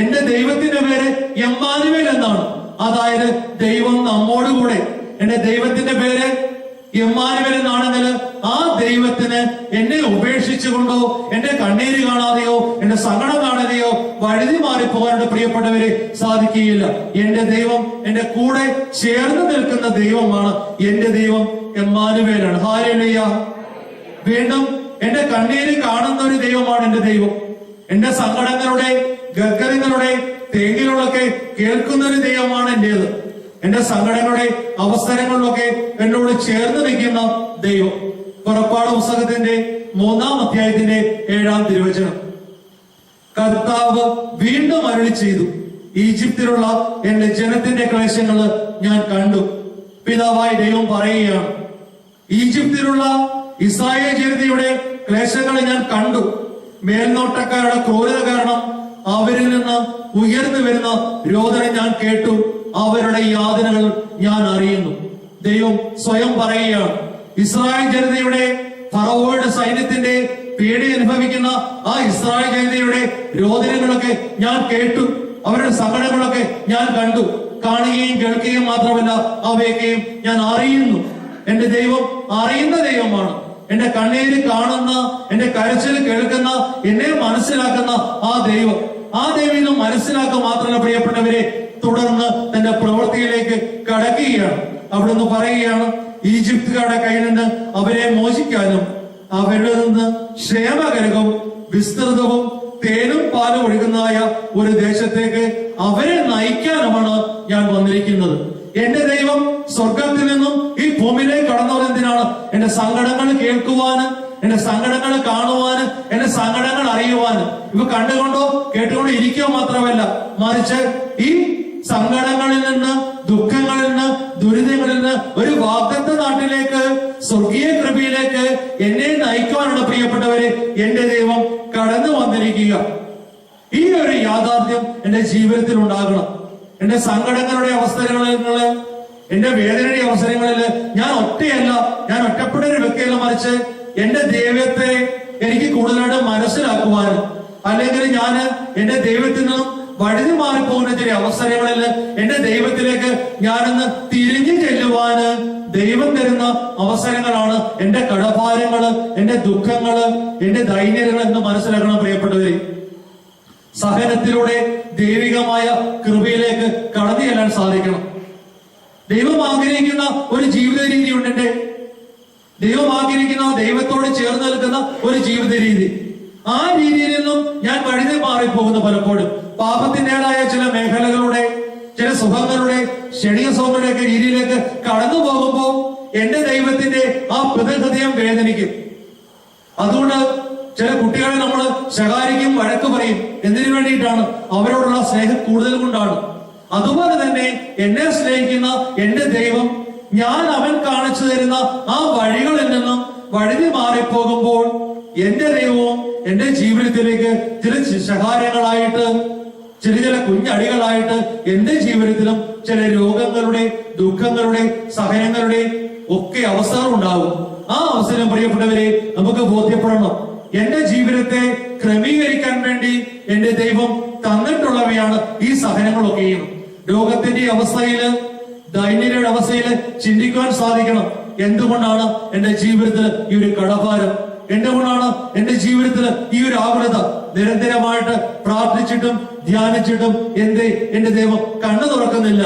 എന്റെ ദൈവത്തിന്റെ പേര് എമ്മാനുവേൽ എന്നാണ്. അതായത് ദൈവം നമ്മോട് കൂടെ. എന്റെ ദൈവത്തിന്റെ പേര് എമ്മാനുവേൽ എന്നാണെങ്കിൽ ആ ദൈവത്തിന് എന്നെ ഉപേക്ഷിച്ചുകൊണ്ടോ എന്റെ കണ്ണീര് കാണാതെയോ എന്റെ സങ്കടം കാണാതെയോ വഴുതി മാറിപ്പോകാനുള്ള പ്രിയപ്പെട്ടവരെ സാധിക്കുകയില്ല. എന്റെ ദൈവം എന്റെ കൂടെ ചേർന്ന് നിൽക്കുന്ന ദൈവമാണ്. എന്റെ ദൈവം എമ്മാനുവേലാണ്. ഹല്ലേലൂയ. വീണ്ടും എന്റെ കണ്ണീര് കാണുന്ന ഒരു ദൈവമാണ് എന്റെ ദൈവം. എന്റെ സങ്കടങ്ങളുടെ ഗർഗരങ്ങളുടെ തേങ്ങിലൊക്കെ കേൾക്കുന്ന ഒരു ദൈവമാണ് എന്റേത്. എന്റെ സങ്കടങ്ങളുടെ അവസരങ്ങളിലൊക്കെ എന്നോട് ചേർന്ന് നിൽക്കുന്ന ദൈവം. പുറപ്പാട് പുസ്തകത്തിന്റെ 3-ാം അധ്യായത്തിന്റെ 7-ാം തിരുവചനം, കർത്താവ് വീണ്ടും അരുളി ചെയ്തു, ഈജിപ്തിലുള്ള എന്റെ ജനത്തിന്റെ ക്ലേശങ്ങള് ഞാൻ കണ്ടു. പിതാവായ ദൈവം പറയുകയാണ്, ഈജിപ്തിലുള്ള ഇസ്രായേൽ ജനതയുടെ ക്ലേശങ്ങളെ ഞാൻ കണ്ടു. മേൽനോട്ടക്കാരുടെ ക്രൂരത കാരണം അവരിൽ നിന്ന് ഉയർന്നു വരുന്ന രോദനം ഞാൻ കേട്ടു. അവരുടെ യാതനകൾ ഞാൻ അറിയുന്നു. ദൈവം സ്വയം പറയുകയാണ്, ഇസ്രായേൽ ജനതയുടെ ഫറവോയുടെ സൈന്യത്തിന്റെ പേടി അനുഭവിക്കുന്ന ആ ഇസ്രായേൽ ജനതയുടെ രോദനങ്ങളൊക്കെ ഞാൻ കേട്ടു. അവരുടെ സങ്കടങ്ങളൊക്കെ ഞാൻ കണ്ടു. കാണുകയും കേൾക്കുകയും മാത്രമല്ല, അവയൊക്കെയും ഞാൻ അറിയുന്നു. എന്റെ ദൈവം അറിയുന്ന ദൈവമാണ്. എന്റെ കണ്ണീര് കാണുന്ന, എന്റെ കരച്ചിൽ കേൾക്കുന്ന, എന്നെ മനസ്സിലാക്കുന്ന ആ ദൈവം. ആ ദൈവം മനസ്സിലാക്കുക മാത്രമല്ല പ്രിയപ്പെട്ടവരെ, തുടർന്ന് തന്റെ പ്രവൃത്തിയിലേക്ക് കടക്കുകയാണ്. അവിടുന്ന് പറയുകയാണ്, ഈജിപ്തുകാരുടെ കയ്യിൽ നിന്ന് അവരെ മോചിക്കാനും അവരുടെ നിന്ന് ക്ഷേമകരവും വിസ്തൃതവും തേനും പാലും ഒഴുകുന്നതായ ഒരു ദേശത്തേക്ക് അവരെ നയിക്കാനുമാണ് ഞാൻ വന്നിരിക്കുന്നത്. എന്റെ ദൈവം സ്വർഗത്തിൽ നിന്നും ഈ ഭൂമിയിലേക്ക് കടന്നവർ എന്തിനാണ്? എന്റെ സങ്കടങ്ങൾ കേൾക്കുവാന്, എന്റെ സങ്കടങ്ങൾ കാണുവാന്, എന്റെ സങ്കടങ്ങൾ അറിയുവാന്. ഇവ കണ്ടുകൊണ്ടോ കേട്ടുകൊണ്ടോ ഇരിക്കുക മാത്രമല്ല, മറിച്ച് ഈ സങ്കടങ്ങളിൽ നിന്ന്, ദുഃഖങ്ങളിൽ നിന്ന്, ദുരിതങ്ങളിൽ നിന്ന് ഒരു വാഗ്ദത്ത നാട്ടിലേക്ക്, സ്വർഗീയ കൃപയിലേക്ക് എന്നെ നയിക്കുവാനുള്ള പ്രിയപ്പെട്ടവരെ എന്റെ ദൈവം കടന്നു വന്നിരിക്കുക. ഈ ഒരു യാഥാർത്ഥ്യം എന്റെ ജീവിതത്തിൽ ഉണ്ടാകണം. എന്റെ സങ്കടങ്ങളുടെ അവസരങ്ങളിൽ, എന്റെ വേദനയുടെ അവസരങ്ങളിൽ ഞാൻ ഒറ്റയല്ല, ഞാൻ ഒറ്റപ്പെട്ട ഒരു വ്യക്തിയല്ല, മറിച്ച് എന്റെ ദൈവത്തെ എനിക്ക് കൂടുതലായിട്ട് മനസ്സിലാക്കുവാനും, അല്ലെങ്കിൽ ഞാൻ എന്റെ ദൈവത്തിൽ നിന്നും വഴുതി മാറിപ്പോകുന്ന ചില അവസരങ്ങളിൽ എന്റെ ദൈവത്തിലേക്ക് ഞാനൊന്ന് തിരിഞ്ഞു ചെല്ലുവാന് ദൈവം തരുന്ന അവസരങ്ങളാണ് എന്റെ കടഭാരങ്ങള്, എന്റെ ദുഃഖങ്ങള്, എന്റെ ദൈന്യതകൾ എന്ന് മനസ്സിലാക്കണം പ്രിയപ്പെട്ടവരെ. സഹനത്തിലൂടെ ദൈവികമായ കൃപയിലേക്ക് കടന്നു ചെല്ലാൻ സാധിക്കണം. ദൈവം ആഗ്രഹിക്കുന്ന ഒരു ജീവിത രീതി ഉണ്ട്. ദൈവം ആഗ്രഹിക്കുന്ന ദൈവത്തോട് ചേർന്ന് നിൽക്കുന്ന ഒരു ജീവിത രീതി. ആ രീതിയിൽ നിന്നും ഞാൻ വഴുതി മാറിപ്പോകുന്നു. പലപ്പോഴും പാപത്തിൻ്റെതായ ചില മേഖലകളുടെ, ചില സുഖങ്ങളുടെ, ക്ഷണിക സുഖങ്ങളുടെ ഒക്കെ രീതിയിലേക്ക് കടന്നു പോകുമ്പോൾ എന്റെ ദൈവത്തിന്റെ ആ പിതൃഹൃദയം വേദനിക്കും. അതുകൊണ്ട് ചില കുട്ടികളെ നമ്മൾ ശകാരിക്കും, വഴക്ക് പറയും. എന്തിനു വേണ്ടിയിട്ടാണ്? അവരോടുള്ള സ്നേഹം കൂടുതൽ കൊണ്ടാണ്. അതുപോലെ തന്നെ എന്നെ സ്നേഹിക്കുന്ന എന്റെ ദൈവം, ഞാൻ അവൻ കാണിച്ചു തരുന്ന ആ വഴികളിൽ നിന്നും വഴുതി മാറിപ്പോകുമ്പോൾ എന്റെ ദൈവവും എന്റെ ജീവിതത്തിലേക്ക് ചില ശകാരങ്ങളായിട്ട്, ചില കുഞ്ഞടികളായിട്ട് എന്റെ ജീവിതത്തിലും ചില രോഗങ്ങളുടെ, ദുഃഖങ്ങളുടെ, സഹനങ്ങളുടെ ഒക്കെ അവസരം ഉണ്ടാകും. ആ അവസരം പ്രിയപ്പെട്ടവരെ നമുക്ക് ബോധ്യപ്പെടണം. എന്റെ ജീവിതത്തെ ക്രമീകരിക്കാൻ വേണ്ടി എന്റെ ദൈവം തന്നിട്ടുള്ളവയാണ് ഈ സഹനങ്ങളൊക്കെയും. രോഗത്തിന്റെ അവസ്ഥയില്, ദൈന്യതയുടെ അവസ്ഥയില് ചിന്തിക്കുവാൻ സാധിക്കണം. എന്തുകൊണ്ടാണ് എന്റെ ജീവിതത്തിൽ ഈ ഒരു കടഭാരം? എന്തുകൊണ്ടാണ് എന്റെ ജീവിതത്തിൽ ഈ ഒരു ആകുലത? നിരന്തരമായിട്ട് പ്രാർത്ഥിച്ചിട്ടും ധ്യാനിച്ചിട്ടും എന്റെ ദൈവം കണ്ണു തുറക്കുന്നില്ല.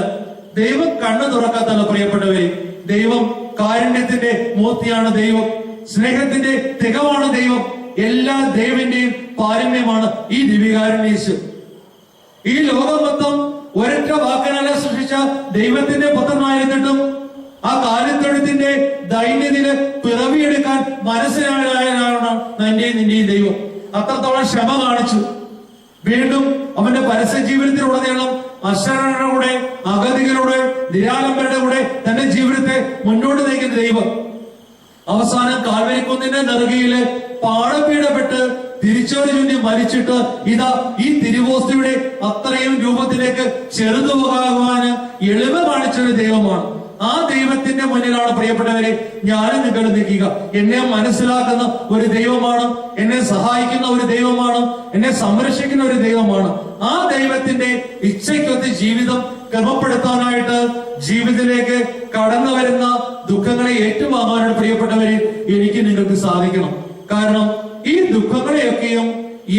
ദൈവം കണ്ണു തുറക്കാത്തല്ല പ്രിയപ്പെട്ടവരെ. ദൈവം കാരുണ്യത്തിന്റെ മൂർത്തിയാണ്. ദൈവം സ്നേഹത്തിന്റെ തികവാണ്. ദൈവം എല്ലാ ദൈവന്റെയും പാരമ്യമാണ് ഈ ദിവ്യകാരുണ്യേശു. ഈ ലോകം മൊത്തം ഒരൊറ്റ വാക്കിനാലെ സൃഷ്ടിച്ച ദൈവത്തിന്റെ പുത്രനായിരുന്നിട്ടും ആ കാലിത്തൊഴുത്തിന്റെ ദൈന്യതയില് പിറവിയെടുക്കാൻ മനസ്സിലായതാണ് എന്റെയും നിന്റെയും ദൈവം. അത്രത്തോളം ക്ഷമ കാണിച്ചു. വീണ്ടും അവന്റെ പരസ്യ ജീവിതത്തിലുടനീളം അശരണരുടെ കൂടെ, അഗതികളുടെ, നിരാലംബരുടെ കൂടെ തന്റെ ജീവിതത്തെ മുന്നോട്ട് നയിക്കുന്ന ദൈവം അവസാനം കാൽവരിക്കുന്നിന്റെ നെറുകയില് പാടപീടപ്പെട്ട് തിരിച്ചോടി ചൊല്ലി മരിച്ചിട്ട് ഇതാ ഈ തിരുവോസ്തിയുടെ അത്രയും രൂപത്തിലേക്ക് ചെറുതു പോകാൻ എളിമ കാണിച്ചൊരു ദൈവമാണ്. ആ ദൈവത്തിന്റെ മുന്നിലാണ് പ്രിയപ്പെട്ടവരെ ഞാനും നിങ്ങൾ നിൽക്കുക. എന്നെ മനസ്സിലാക്കുന്ന ഒരു ദൈവമാണ്, എന്നെ സഹായിക്കുന്ന ഒരു ദൈവമാണ്, എന്നെ സംരക്ഷിക്കുന്ന ഒരു ദൈവമാണ്. ആ ദൈവത്തിന്റെ ഇച്ഛയ്ക്കൊത്ത് ജീവിതം ക്രമപ്പെടുത്താനായിട്ട് ജീവിതത്തിലേക്ക് കടന്നു വരുന്ന ദുഃഖങ്ങളെ ഏറ്റുവാങ്ങാനായിട്ട് പ്രിയപ്പെട്ടവരെ എനിക്ക് നിങ്ങൾക്ക് സാധിക്കണം. കാരണം ഈ ദുഃഖങ്ങളെയൊക്കെയും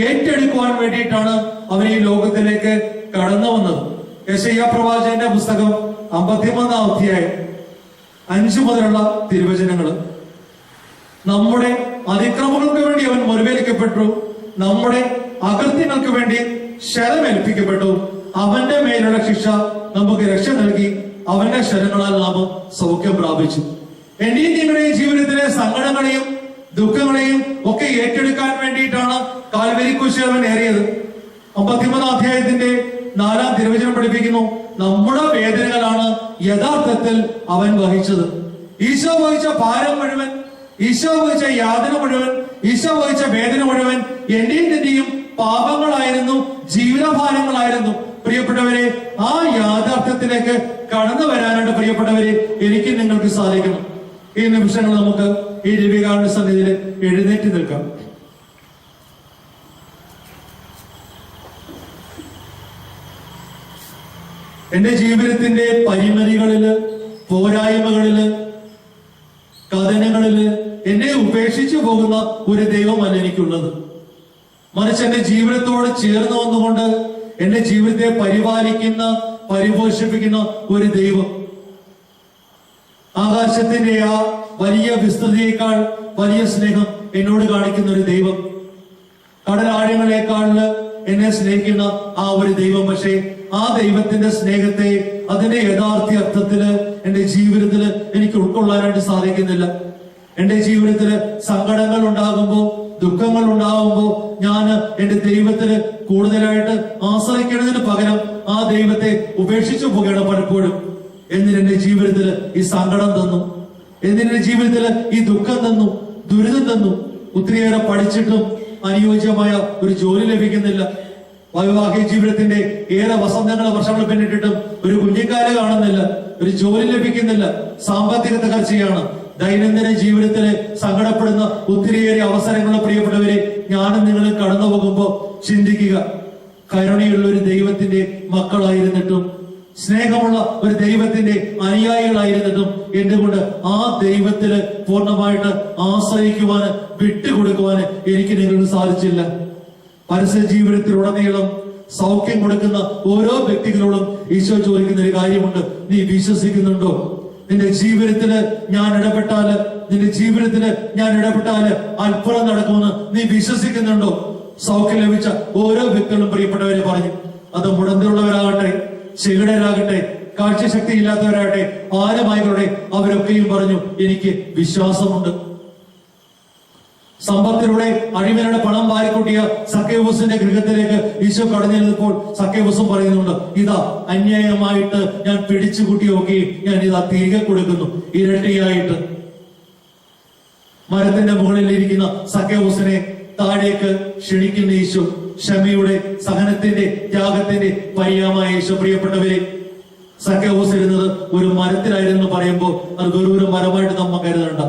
ഏറ്റെടുക്കുവാൻ വേണ്ടിയിട്ടാണ് അവൻ ഈ ലോകത്തിലേക്ക് കടന്നു വന്നത്. യെശയ്യാ പ്രവാചകന്റെ പുസ്തകം 53-ാം അധ്യായം 5 മുതലുള്ള തിരുവചനങ്ങള്. നമ്മുടെ അതിക്രമങ്ങൾക്ക് വേണ്ടി അവൻ മുറിവേൽക്കപ്പെട്ടു, നമ്മുടെ അകൃത്യങ്ങൾക്ക് വേണ്ടി ശരമേൽപ്പിക്കപ്പെട്ടു. അവന്റെ മേലുള്ള ശിക്ഷ നമുക്ക് രക്ഷ നൽകി, അവന്റെ ശരങ്ങളാൽ നാം സൗഖ്യം പ്രാപിച്ചു. എന്റെയും നിങ്ങളുടെയും ജീവിതത്തിലെ സങ്കടങ്ങളെയും ദുഃഖങ്ങളെയും ഒക്കെ ഏറ്റെടുക്കാൻ വേണ്ടിയിട്ടാണ് കാൽവരി കുരിശിൽ അവൻ ഏറിയത്. 53-ാം അധ്യായത്തിന്റെ 4-ാം തിരുവചനം പഠിപ്പിക്കുന്നു, നമ്മുടെ വേദനകളാണ് യഥാർത്ഥത്തിൽ അവൻ വഹിച്ചത്. ഈശോ വഹിച്ച ഭാരം മുഴുവൻ, ഈശോ വഹിച്ച യാതന മുഴുവൻ, ഈശോ വഹിച്ച വേദന മുഴുവൻ എന്റെയും നിന്റെയും പാപങ്ങളായിരുന്നു, ജീവിതഭാരങ്ങളായിരുന്നു. പ്രിയപ്പെട്ടവരെ, ആ യാഥാർത്ഥ്യത്തിലേക്ക് കടന്നു വരാനായിട്ട് പ്രിയപ്പെട്ടവരെ എനിക്ക് നിങ്ങൾക്ക് സാധിക്കണം. ഈ നിമിഷങ്ങൾ നമുക്ക് ഈ ദിവ്യകാരുണ്യ സന്നിധിയിൽ എഴുന്നേറ്റ് നിൽക്കാം. എന്റെ ജീവിതത്തിന്റെ പരിമിതികളില്, പോരായ്മകളില്, കഥനങ്ങളില് എന്നെ ഉപേക്ഷിച്ചു പോകുന്ന ഒരു ദൈവമല്ല എനിക്കുള്ളത്. മറിച്ച് എന്റെ ജീവിതത്തോട് ചേർന്ന് വന്നുകൊണ്ട് എന്റെ ജീവിതത്തെ പരിപാലിക്കുന്ന, പരിപോഷിപ്പിക്കുന്ന ഒരു ദൈവം. ആകാശത്തിന്റെ ആ വലിയ വിസ്തൃതിയേക്കാൾ വലിയ സ്നേഹം എന്നോട് കാണിക്കുന്ന ഒരു ദൈവം. കടലാഴങ്ങളെക്കാൾ എന്നെ സ്നേഹിക്കുന്ന ആ ഒരു ദൈവം. പക്ഷേ ആ ദൈവത്തിന്റെ സ്നേഹത്തെ അതിന്റെ യഥാർത്ഥ അർത്ഥത്തില് എന്റെ ജീവിതത്തില് എനിക്ക് ഉൾക്കൊള്ളാനായിട്ട് സാധിക്കുന്നില്ല. എന്റെ ജീവിതത്തില് സങ്കടങ്ങൾ ഉണ്ടാകുമ്പോ, ദുഃഖങ്ങൾ ഉണ്ടാകുമ്പോ ഞാൻ എന്റെ ദൈവത്തിന് കൂടുതലായിട്ട് ആശ്രയിക്കുന്നതിന് പകരം ആ ദൈവത്തെ ഉപേക്ഷിച്ചു പോകുകയാണ് പലപ്പോഴും. എന്തിനെന്റെ ജീവിതത്തിൽ ഈ സങ്കടം തന്നു, എന്തിനെന്റെ ജീവിതത്തിൽ ഈ ദുഃഖം തന്നു, ദുരിതം തന്നു. ഒത്തിരിയേറെ പഠിച്ചിട്ടും അനുയോജ്യമായ ഒരു ജോലി ലഭിക്കുന്നില്ല. വൈവാഹിക ജീവിതത്തിന്റെ ഏറെ വസന്തങ്ങൾ, വർഷങ്ങൾ പിന്നിട്ടിട്ടും ഒരു കുഞ്ഞിക്കാല് കാണുന്നില്ല, ഒരു ജോലി ലഭിക്കുന്നില്ല, സാമ്പത്തിക തകർച്ചയാണ്. ദൈനംദിന ജീവിതത്തില് സങ്കടപ്പെടുന്ന ഒത്തിരിയേറെ അവസരങ്ങൾ പ്രിയപ്പെട്ടവരെ ഞാനും നിങ്ങളും കടന്നു പോകുമ്പോ ചിന്തിക്കുക, കരുണയുള്ള ഒരു ദൈവത്തിന്റെ മക്കളായിരുന്നിട്ടും, സ്നേഹമുള്ള ഒരു ദൈവത്തിന്റെ അനുയായികളായിരുന്നിട്ടും എന്തുകൊണ്ട് ആ ദൈവത്തില് പൂർണ്ണമായിട്ട് ആശ്രയിക്കുവാന്, വിട്ടുകൊടുക്കുവാന് എനിക്ക് നിങ്ങൾക്ക് സാധിച്ചില്ല? പരസ്യ ജീവിതത്തിലുടനീളം സൗഖ്യം കൊടുക്കുന്ന ഓരോ വ്യക്തികളോടും ഈശോ ചോദിക്കുന്ന ഒരു കാര്യമുണ്ട്. നീ വിശ്വസിക്കുന്നുണ്ടോ? നിന്റെ ജീവിതത്തില് ഞാൻ ഇടപെട്ടാല് അത്ഭുതം നടക്കുമെന്ന് നീ വിശ്വസിക്കുന്നുണ്ടോ? സൗഖ്യം ലഭിച്ച ഓരോ വ്യക്തികളും പ്രിയപ്പെട്ടവരെ പറഞ്ഞു, അത് മുടന്തിലുള്ളവരാകട്ടെ, ചെകിടരാകട്ടെ, കാഴ്ചശക്തി ഇല്ലാത്തവരാകട്ടെ, ആരുമായിക്കോട്ടെ, അവരൊക്കെയും പറഞ്ഞു എനിക്ക് വിശ്വാസമുണ്ട്. സമ്പത്തിലൂടെ അടിമയുടെ പണം വാരിക്കൂട്ടിയ സക്കേവൂസിന്റെ ഗൃഹത്തിലേക്ക് ഈശോ കടന്നിരുന്നപ്പോൾ സക്കേവൂസും പറയുന്നുണ്ട്, ഇതാ അന്യായമായിട്ട് ഞാൻ പിടിച്ചുകൂട്ടിയൊക്കെ ഞാൻ ഇതാ തിരികെ കൊടുക്കുന്നു ഇരട്ടിയായിട്ട്. മരത്തിന്റെ മുകളിൽ ഇരിക്കുന്ന സക്കേവൂസിനെ താഴേക്ക് ക്ഷണിക്കുന്ന ഈശോ, ക്ഷമയുടെ, സഹനത്തിന്റെ, ത്യാഗത്തിന്റെ പര്യായമായ ഈശോ. പ്രിയപ്പെട്ടവരെ, സക്കേവൂസ് ഇരുന്നത് ഒരു മരത്തിലായിരുന്നു പറയുമ്പോൾ അത് വെറും ഒരു മരമായിട്ട് നമ്മ കരുതണ്ട.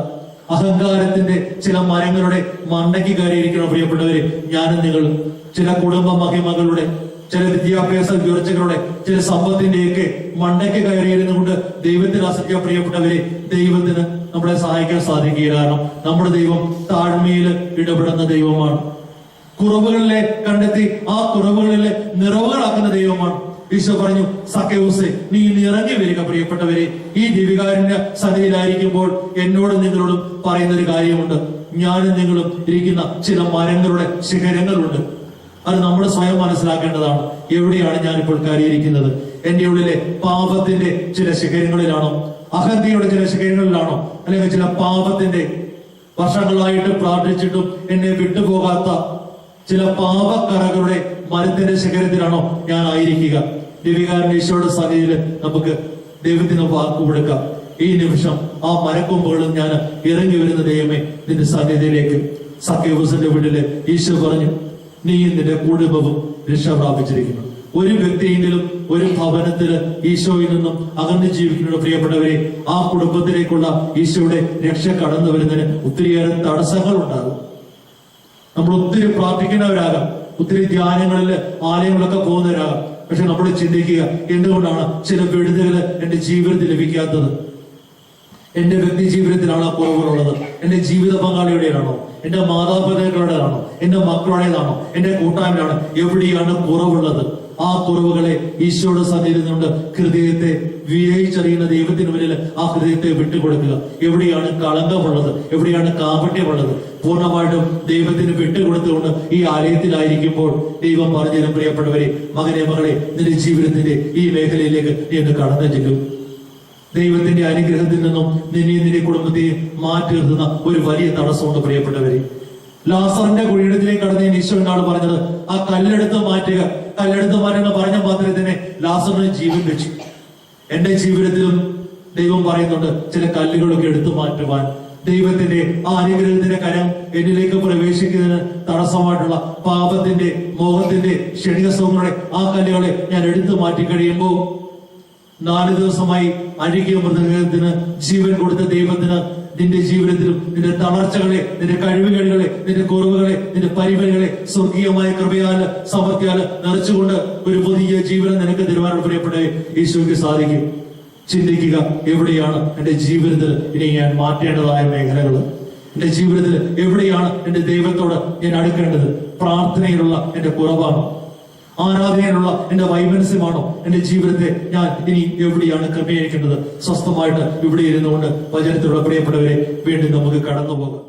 അഹങ്കാരത്തിന്റെ ചില മരങ്ങളുടെ മണ്ടയ്ക്ക് കയറിയിരിക്കണം പ്രിയപ്പെട്ടവരെ. ഞാനും നിങ്ങളും ചില കുടുംബ മഹിമകളുടെ, ചില വിദ്യാഭ്യാസ ഉയർച്ചകളുടെ, ചില സമ്പത്തിന്റെയൊക്കെ മണ്ടയ്ക്ക് കയറിയിരുന്നുകൊണ്ട് ദൈവത്തിൽ ആശ്രയിക്കാൻ പ്രിയപ്പെട്ടവരെ, ദൈവത്തിന് നമ്മളെ സഹായിക്കാൻ സാധിക്കുക. കാരണം നമ്മുടെ ദൈവം താഴ്മയിൽ ഇടപെടുന്ന ദൈവമാണ്. കുറവുകളിലെ കണ്ടെത്തി ആ കുറവുകളിലെ നിറവുകളാക്കുന്ന ദൈവമാണ്. ഈശോ പറഞ്ഞു, സക്കേവൂസേ, നീ ഇറങ്ങി വരിക. പ്രിയപ്പെട്ടവരെ, ഈ ദിവികാരന്റെ സന്നിധിയിലായിരിക്കുമ്പോൾ എന്നോടും നിങ്ങളോടും പറയുന്ന ഒരു കാര്യമുണ്ട്. ഞാനും നിങ്ങളും ഇരിക്കുന്ന ചില മരങ്ങളുടെ ശിഖരങ്ങളുണ്ട്. അത് നമ്മൾ സ്വയം മനസ്സിലാക്കേണ്ടതാണ്. എവിടെയാണ് ഞാനിപ്പോൾ കയറിയിരിക്കുന്നത്? എന്റെ ഉള്ളിലെ പാപത്തിന്റെ ചില ശിഖരങ്ങളിലാണോ? അഹന്തയുടെ ചില ശിഖരങ്ങളിലാണോ? അല്ലെങ്കിൽ ചില പാപത്തിന്റെ, വർഷങ്ങളായിട്ട് പ്രാർത്ഥിച്ചിട്ടും എന്നെ വിട്ടുപോകാത്ത ചില പാപക്കറകളുടെ മരത്തിന്റെ ശിഖരത്തിലാണോ ഞാൻ ആയിരിക്കുക? ദിവികാരന്റെ ഈശോയുടെ സന്നിധിയിൽ നമുക്ക് ദൈവത്തിന് വാക്ക് കൊടുക്കാം. ഈ നിമിഷം ആ മരക്കൊമ്പുകളും ഞാൻ ഇറങ്ങി വരുന്ന ദൈവമേ നിന്റെ സന്നിധിയിലേക്ക്. സക്കേവൂസിന്റെ വീട്ടില് ഈശോ പറഞ്ഞു, നീ നിന്റെ കുടുംബവും രക്ഷ പ്രാപിച്ചിരിക്കുന്നു. ഒരു വ്യക്തിയെങ്കിലും ഒരു ഭവനത്തില് ഈശോയിൽ നിന്നും അകന്ന് ജീവിക്കുന്ന പ്രിയപ്പെട്ടവരെ, ആ കുടുംബത്തിലേക്കുള്ള ഈശോയുടെ രക്ഷ കടന്നു വരുന്നതിന് ഒത്തിരിയേറെ തടസ്സങ്ങൾ ഉണ്ടാകും. നമ്മൾ ഒത്തിരി പ്രാർത്ഥിക്കുന്നവരാകാം, ഒത്തിരി ധ്യാനങ്ങളില് ആലയങ്ങളൊക്കെ പോകുന്നവരാകാം. പക്ഷെ നമ്മൾ ചിന്തിക്കുക, എന്തുകൊണ്ടാണ് ചില വിടുതലുകൾ എന്റെ ജീവിതത്തിൽ ലഭിക്കാത്തത്? എന്റെ വ്യക്തി ജീവിതത്തിലാണോ കുറവുകളുള്ളത്? എന്റെ ജീവിത പങ്കാളിയുടേതാണോ? എന്റെ മാതാപിതാക്കളുടേതാണോ? എന്റെ മക്കളുടേതാണോ? എന്റെ കൂട്ടായ്മയിലാണോ? എവിടെയാണ് കുറവുള്ളത്? ആ കുറവുകളെ ഈശോയുടെ സന്നിധിയിൽ നിന്നുകൊണ്ട് ഹൃദയത്തെ വിവേചിച്ചറിയുന്ന ദൈവത്തിന് മുന്നിൽ ആ ഹൃദയത്തെ വിട്ടുകൊടുക്കുക. എവിടെയാണ് കളങ്കമുള്ളത്? എവിടെയാണ് കാപട്യമുള്ളത്? പൂർണ്ണമായിട്ടും ദൈവത്തിന് വിട്ടുകൊടുത്തുകൊണ്ട് ഈ ആലയത്തിലായിരിക്കുമ്പോൾ ദൈവം പറഞ്ഞു തരും, പ്രിയപ്പെട്ടവരെ, മകനെ, മകളെ, നിന്റെ ജീവിതത്തിന്റെ ഈ മേഖലയിലേക്ക് നീ ഒന്ന് കടന്നു ചെല്ലും. ദൈവത്തിന്റെ അനുഗ്രഹത്തിൽ നിന്നും നിന്റെ കുടുംബത്തെയും മാറ്റി നിർത്തുന്ന ഒരു വലിയ തടസ്സമുണ്ട് പ്രിയപ്പെട്ടവരെ. ലാസറിന്റെ കുഴിയിടത്തിലേക്ക് കടന്ന് ഈശോ എന്നാണ് പറഞ്ഞത്, ആ കല്ലെടുത്ത് മാറ്റുന്ന പറഞ്ഞ മാത്രമേ തന്നെ ലാസറിന് ജീവൻ വെച്ചു. എന്റെ ജീവിതത്തിലും ദൈവം പറയുന്നുണ്ട്, ചില കല്ലുകളൊക്കെ എടുത്തു മാറ്റുവാൻ. ദൈവത്തിന്റെ ആ അനുഗ്രഹത്തിന്റെ കരം എന്നിലേക്ക് പ്രവേശിക്കുന്നതിന് തടസ്സമായിട്ടുള്ള പാപത്തിന്റെ, മോഹത്തിന്റെ, ക്ഷണിക സുഖങ്ങളുടെ ആ കല്ലുകളെ ഞാൻ എടുത്തു മാറ്റി കഴിയുമ്പോൾ 4 ദിവസമായി അഴുകിയ മൃതദേഹത്തിന് ജീവൻ കൊടുത്ത ദൈവത്തിന് നിന്റെ ജീവിതത്തിലും നിന്റെ തളർച്ചകളെ, നിന്റെ കഴിവുകളെ, നിന്റെ കുറവുകളെ, നിന്റെ പരിമിതികളെ സ്വർഗീയമായ കൃപയാല്, സമൃദ്ധിയാല് നിറച്ചുകൊണ്ട് ഒരു പുതിയ ജീവനം നിനക്ക് തരുവാനുള്ള പ്രിയപ്പെട്ട ഈശോയ്ക്ക് സാധിക്കും. ചിന്തിക്കുക, എവിടെയാണ് എന്റെ ജീവിതത്തിൽ ഇനി ഞാൻ മാറ്റേണ്ടതായ മേഖലകൾ? എന്റെ ജീവിതത്തിൽ എവിടെയാണ് എന്റെ ദൈവത്തോട് ഞാൻ അടുക്കേണ്ടത്? പ്രാർത്ഥനയിലുള്ള എന്റെ കുറവാണോ? ആരാധനയിലുള്ള എന്റെ വൈമനസ്യമാണോ? എന്റെ ജീവിതത്തെ ഞാൻ ഇനി എവിടെയാണ് ക്രമീകരിക്കേണ്ടത്? സ്വസ്ഥമായിട്ട് ഇവിടെ ഇരുന്നുകൊണ്ട് വചനത്തിലുള്ള പ്രിയപ്പെട്ടവരെ വീണ്ടും നമുക്ക് കടന്നു പോകാം.